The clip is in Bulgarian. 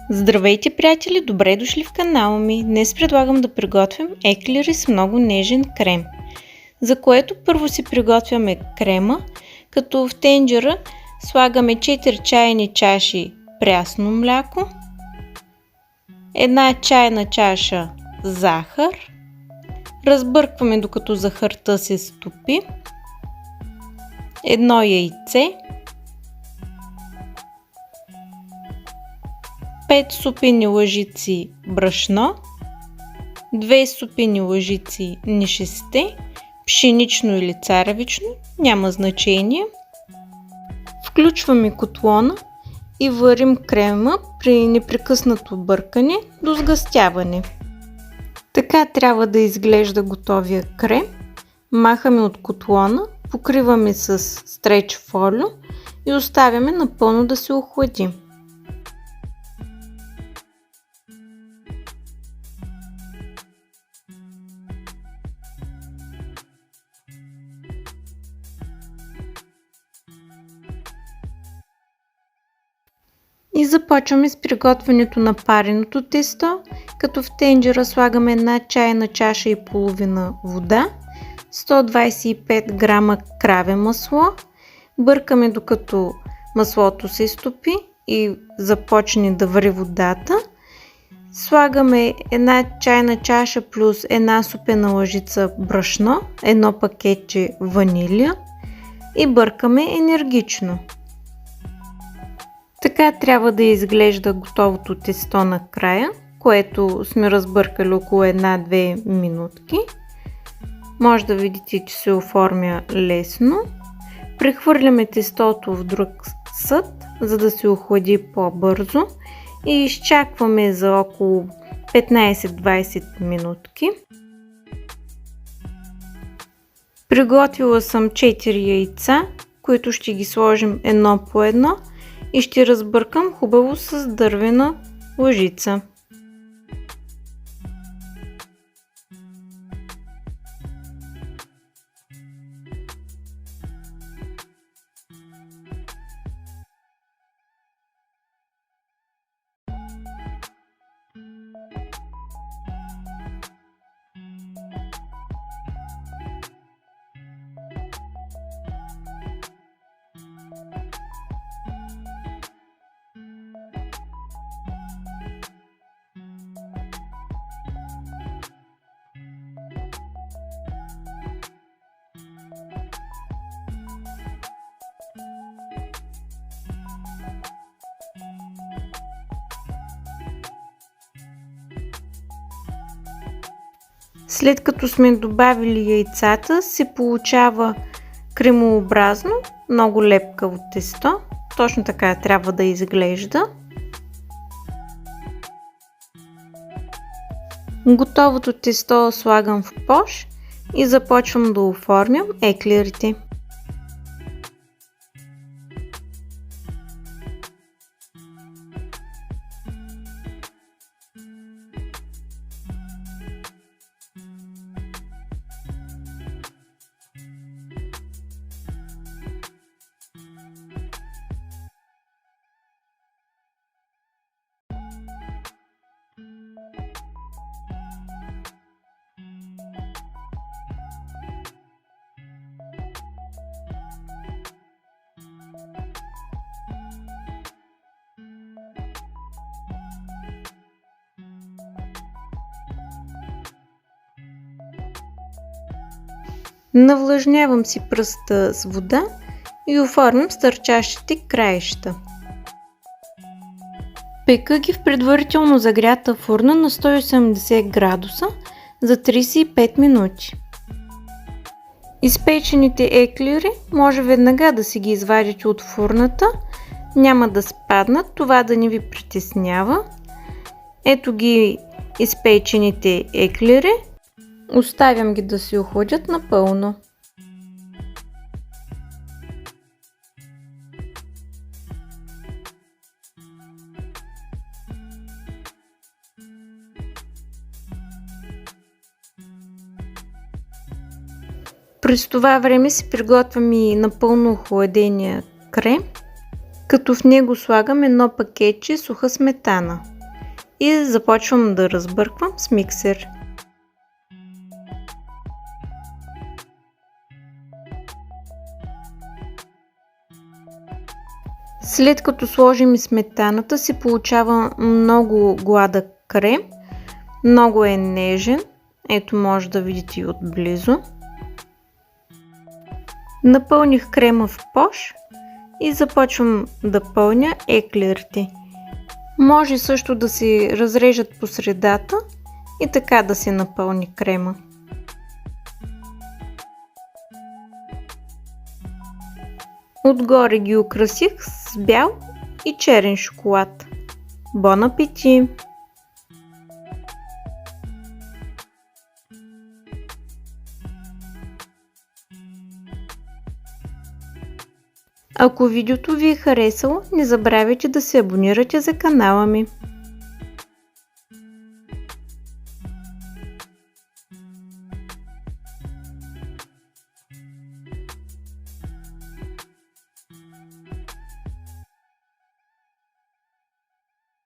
Здравейте, приятели! Добре дошли в канала ми! Днес предлагам да приготвим еклери с много нежен крем, за което първо си приготвяме крема, като в тенджера слагаме 4 чайни чаши прясно мляко, 1 чайна чаша захар, разбъркваме докато захарта се стопи, 1 яйце, 5 супени лъжици брашно, 2 супени лъжици нишесте, пшенично или царевично, няма значение. Включваме котлона и варим крема при непрекъснато бъркане до сгъстяване. Така трябва да изглежда готовия крем. Махаме от котлона, покриваме с стреч фолио и оставяме напълно да се охлади. И започваме с приготвянето на пареното тесто, като в тенджера слагаме 1 чайна чаша и половина вода, 125 грама краве масло, бъркаме докато маслото се стопи и започне да вари водата. Слагаме 1 чайна чаша плюс 1 супена лъжица брашно, 1 пакетче ванилия и бъркаме енергично. Така трябва да изглежда готовото тесто накрая, което сме разбъркали около 1-2 минутки. Може да видите, че се оформя лесно. Прехвърляме тестото в друг съд, за да се охлади по-бързо и изчакваме за около 15-20 минутки. Приготвила съм 4 яйца, които ще ги сложим едно по едно и ще разбъркам хубаво с дървена лъжица. След като сме добавили яйцата, се получава кремообразно, много лепкаво тесто. Точно така трябва да изглежда. Готовото тесто слагам в пош и започвам да оформям еклерите. Навлажнявам си пръста с вода и оформям стърчащите краища. Пека ги в предварително загрята фурна на 180 градуса за 35 минути. Изпечените еклери може веднага да си ги извадите от фурната, няма да спаднат, това да не ви притеснява. Ето ги изпечените еклери. Оставям ги да се охладят напълно. През това време си приготвям и напълно охладения крем, като в него слагам едно пакетче суха сметана и започвам да разбърквам с миксер. След като сложим и сметаната, се получава много гладък крем, много е нежен, ето може да видите и отблизо. Напълних крема в пош и започвам да пълня еклерите. Може също да се разрежат по средата и така да се напълни крема. Отгоре ги украсих с бял и черен шоколад. Бон апети! Ако видеото ви е харесало, не забравяйте да се абонирате за канала ми.